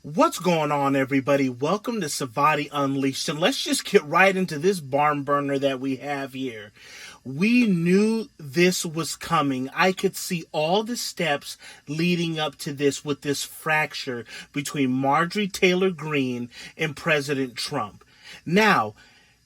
What's going on, everybody? Welcome to Sivaady Unleashed, and let's just get right into this barn burner that we have here. We knew this was coming. I could see all the steps leading up to this with this fracture between Marjorie Taylor Greene and President Trump. Now,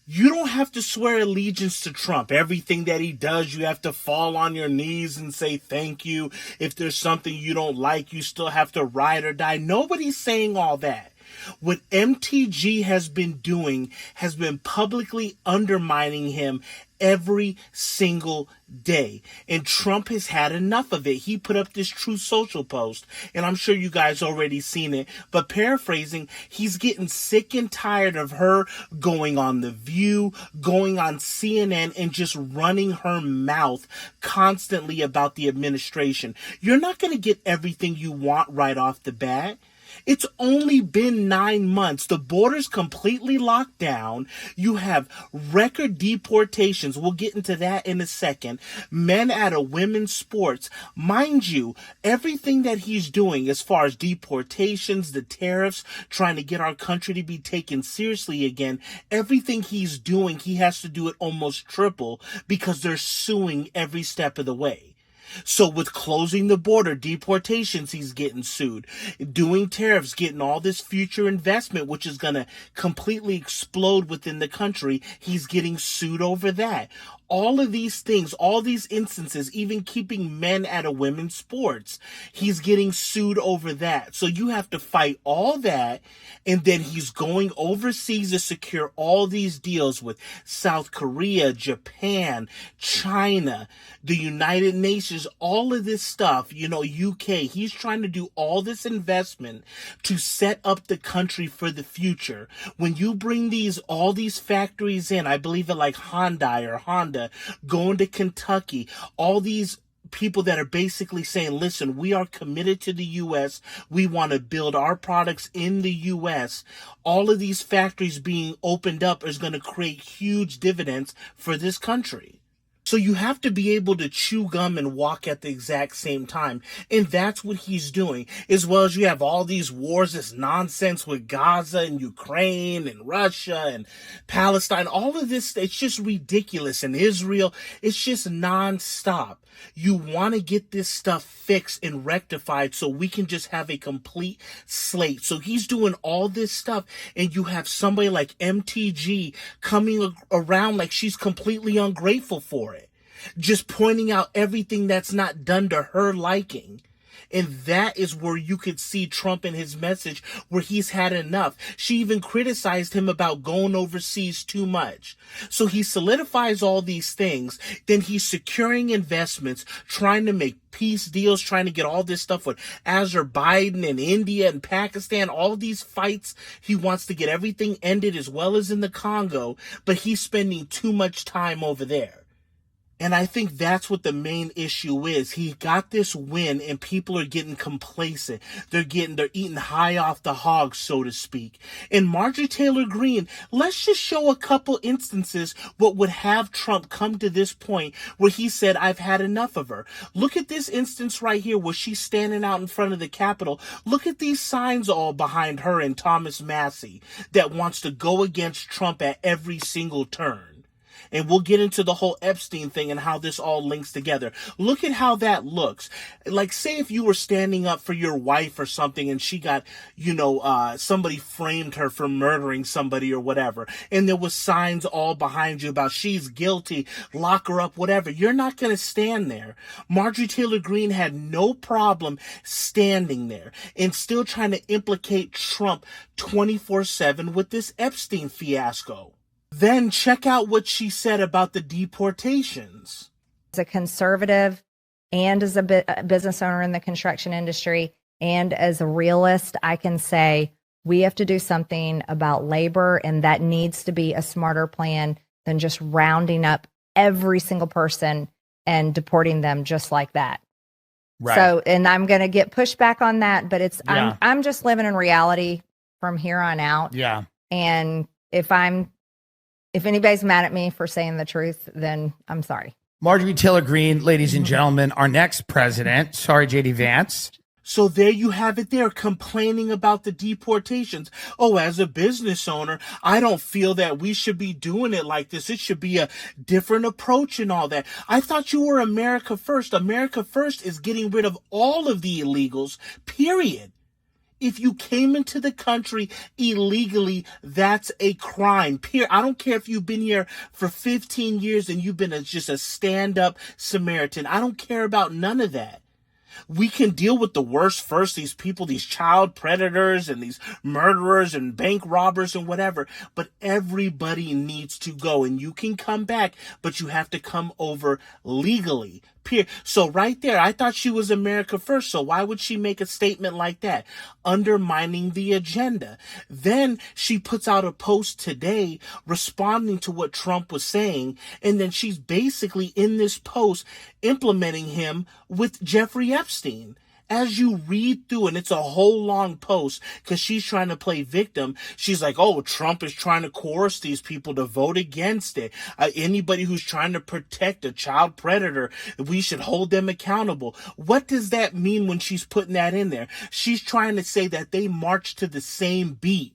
you don't have to swear allegiance to Trump. Everything that he does, you have to fall on your knees and say thank you. If there's something you don't like, you still have to ride or die. Nobody's saying all that. What MTG has been doing has been publicly undermining him every single day. And Trump has had enough of it. He put up this Truth Social post, and I'm sure you guys already seen it, but paraphrasing, he's getting sick and tired of her going on The View, going on CNN, and just running her mouth constantly about the administration. You're not going to get everything you want right off the bat. It's only been 9 months. The border's completely locked down. You have record deportations. We'll get into that in a second. Men out of women's sports. Mind you, everything that he's doing as far as deportations, the tariffs, trying to get our country to be taken seriously again, everything he's doing, he has to do it almost triple because they're suing every step of the way. So with closing the border, deportations, he's getting sued. Doing tariffs, getting all this future investment, which is going to completely explode within the country, he's getting sued over that. All of these things, all these instances, even keeping men out of women's sports, he's getting sued over that. So you have to fight all that, and then he's going overseas to secure all these deals with South Korea, Japan, China, the United Nations, all of this stuff, UK. He's trying to do all this investment to set up the country for the future. When you bring all these factories in, I believe it like Honda, going to Kentucky, all these people that are basically saying, listen, we are committed to the U.S. We want to build our products in the U.S. All of these factories being opened up is going to create huge dividends for this country. So you have to be able to chew gum and walk at the exact same time. And that's what he's doing. As well as you have all these wars, this nonsense with Gaza and Ukraine and Russia and Palestine. All of this, it's just ridiculous. And Israel, it's just nonstop. You want to get this stuff fixed and rectified so we can just have a complete slate. So he's doing all this stuff, and you have somebody like MTG coming around like she's completely ungrateful for it. Just pointing out everything that's not done to her liking. And that is where you could see Trump in his message, where he's had enough. She even criticized him about going overseas too much. So he solidifies all these things. Then he's securing investments, trying to make peace deals, trying to get all this stuff with Azerbaijan and India and Pakistan, all these fights. He wants to get everything ended as well as in the Congo, but he's spending too much time over there. And I think that's what the main issue is. He got this win and people are getting complacent. They're eating high off the hog, so to speak. And Marjorie Taylor Greene, let's just show a couple instances what would have Trump come to this point where he said, I've had enough of her. Look at this instance right here where she's standing out in front of the Capitol. Look at these signs all behind her and Thomas Massie that wants to go against Trump at every single turn. And we'll get into the whole Epstein thing and how this all links together. Look at how that looks. Like, say if you were standing up for your wife or something and she got, somebody framed her for murdering somebody or whatever. And there was signs all behind you about she's guilty, lock her up, whatever. You're not going to stand there. Marjorie Taylor Greene had no problem standing there and still trying to implicate Trump 24/7 with this Epstein fiasco. Then check out what she said about the deportations. As a conservative and as a business owner in the construction industry and as a realist, I can say we have to do something about labor, and that needs to be a smarter plan than just rounding up every single person and deporting them just like that. Right. So, and I'm going to get pushback on that, but I'm just living in reality from here on out. Yeah. And if anybody's mad at me for saying the truth, then I'm sorry. Marjorie Taylor Greene, ladies and gentlemen, our next president. Sorry, JD Vance. So there you have it there, complaining about the deportations. Oh, as a business owner, I don't feel that we should be doing it like this. It should be a different approach and all that. I thought you were America First. America First is getting rid of all of the illegals, period. If you came into the country illegally, that's a crime. I don't care if you've been here for 15 years and you've been just a stand-up Samaritan. I don't care about none of that. We can deal with the worst first, these people, these child predators and these murderers and bank robbers and whatever, but everybody needs to go, and you can come back, but you have to come over legally. So right there, I thought she was America First, so why would she make a statement like that? Undermining the agenda. Then she puts out a post today responding to what Trump was saying, and then she's basically in this post implementing him with Jeffrey Epstein. As you read through, and it's a whole long post because she's trying to play victim. She's like, oh, Trump is trying to coerce these people to vote against it. Anybody who's trying to protect a child predator, we should hold them accountable. What does that mean when she's putting that in there? She's trying to say that they march to the same beat.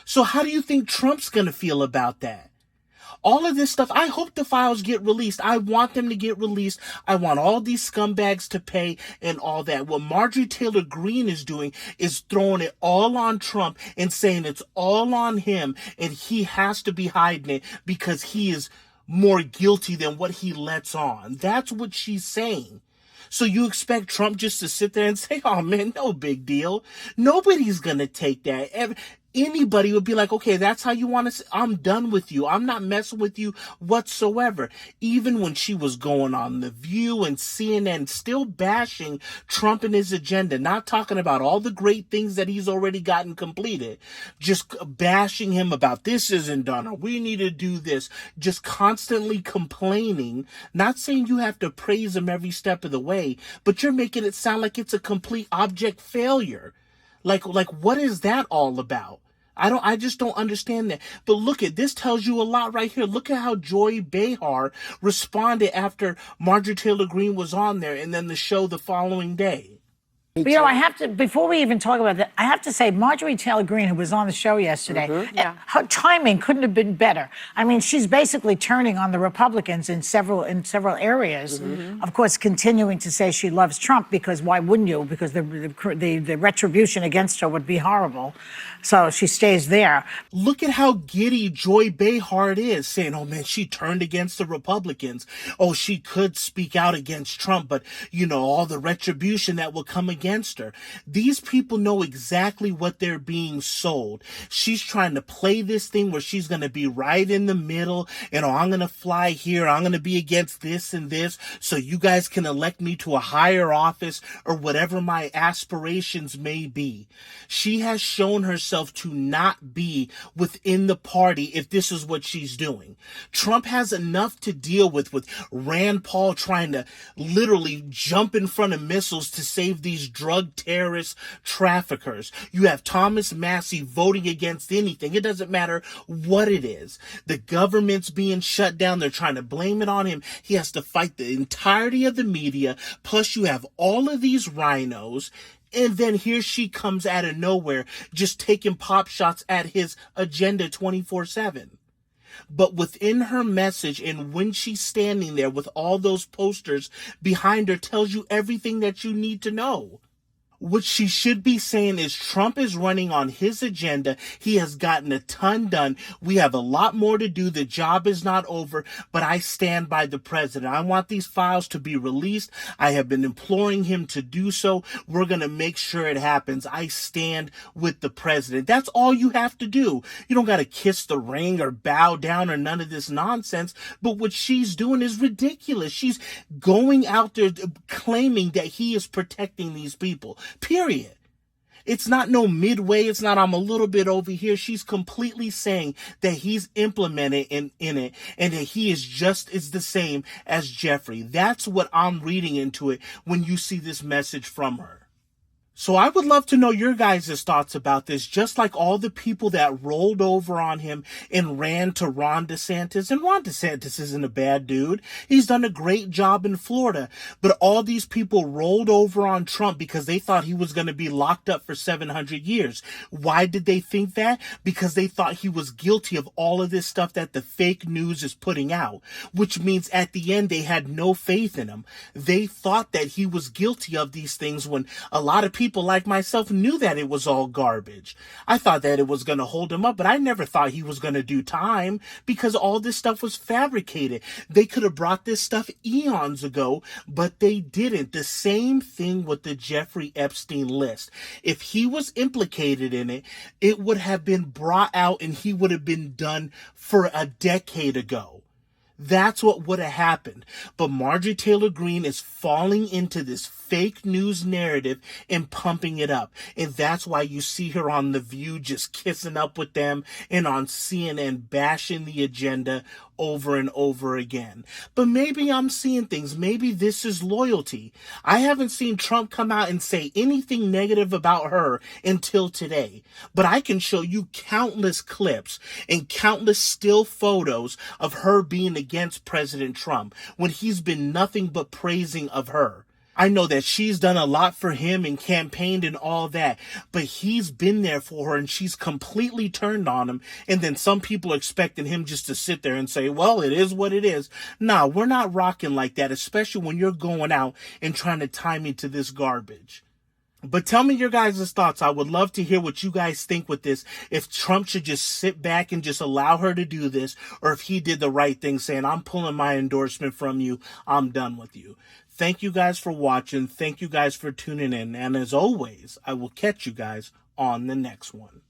So how do you think Trump's going to feel about that? All of this stuff, I hope the files get released. I want them to get released. I want all these scumbags to pay and all that. What Marjorie Taylor Greene is doing is throwing it all on Trump and saying it's all on him and he has to be hiding it because he is more guilty than what he lets on. That's what she's saying. So you expect Trump just to sit there and say, oh man, no big deal. Nobody's going to take that. Anybody would be like, okay, that's how you want to, I'm done with you. I'm not messing with you whatsoever. Even when she was going on The View and CNN, still bashing Trump and his agenda, not talking about all the great things that he's already gotten completed, just bashing him about this isn't done or we need to do this, just constantly complaining, not saying you have to praise him every step of the way, but you're making it sound like it's a complete object failure. Like what is that all about? I just don't understand that. But look at this, tells you a lot right here. Look at how Joy Behar responded after Marjorie Taylor Greene was on there and then the show the following day. But, I have to, before we even talk about that, I have to say Marjorie Taylor Greene, who was on the show yesterday, her timing couldn't have been better. I mean, she's basically turning on the Republicans in several areas. Of course, continuing to say she loves Trump, because why wouldn't you? Because the retribution against her would be horrible. So she stays there. Look at how giddy Joy Behar is, saying, oh man, she turned against the Republicans. Oh, she could speak out against Trump, but all the retribution that will come against her. These people know exactly what they're being sold. She's trying to play this thing where she's going to be right in the middle and I'm going to fly here. I'm going to be against this and this so you guys can elect me to a higher office or whatever my aspirations may be. She has shown herself to not be within the party if this is what she's doing. Trump has enough to deal with Rand Paul trying to literally jump in front of missiles to save these drug terrorist traffickers. You have Thomas Massey voting against anything. It doesn't matter what it is. The government's being shut down. They're trying to blame it on him. He has to fight the entirety of the media. Plus you have all of these rhinos. And then here she comes out of nowhere, just taking pop shots at his agenda 24/7. But within her message and when she's standing there with all those posters behind her tells you everything that you need to know. What she should be saying is Trump is running on his agenda. He has gotten a ton done. We have a lot more to do. The job is not over, but I stand by the president. I want these files to be released. I have been imploring him to do so. We're going to make sure it happens. I stand with the president. That's all you have to do. You don't got to kiss the ring or bow down or none of this nonsense. But what she's doing is ridiculous. She's going out there claiming that he is protecting these people. Period. It's not no midway. It's not I'm a little bit over here. She's completely saying that he's implemented in it and that he is just as the same as Jeffrey. That's what I'm reading into it when you see this message from her. So I would love to know your guys' thoughts about this, just like all the people that rolled over on him and ran to Ron DeSantis. And Ron DeSantis isn't a bad dude. He's done a great job in Florida. But all these people rolled over on Trump because they thought he was going to be locked up for 700 years. Why did they think that? Because they thought he was guilty of all of this stuff that the fake news is putting out, which means at the end they had no faith in him. They thought that he was guilty of these things when a lot of people like myself knew that it was all garbage. I thought that it was going to hold him up, but I never thought he was going to do time because all this stuff was fabricated. They could have brought this stuff eons ago, but they didn't. The same thing with the Jeffrey Epstein list. If he was implicated in it, it would have been brought out and he would have been done for a decade ago. That's what would have happened. But Marjorie Taylor Greene is falling into this fake news narrative and pumping it up. And that's why you see her on The View just kissing up with them and on CNN bashing the agenda over and over again. But maybe I'm seeing things. Maybe this is loyalty. I haven't seen Trump come out and say anything negative about her until today. But I can show you countless clips and countless still photos of her being against President Trump when he's been nothing but praising of her. I know that she's done a lot for him and campaigned and all that, but he's been there for her and she's completely turned on him. And then some people are expecting him just to sit there and say, well, it is what it is. Nah, we're not rocking like that, especially when you're going out and trying to tie me to this garbage. But tell me your guys' thoughts. I would love to hear what you guys think with this. If Trump should just sit back and just allow her to do this, or if he did the right thing saying, I'm pulling my endorsement from you. I'm done with you. Thank you guys for watching. Thank you guys for tuning in. And as always, I will catch you guys on the next one.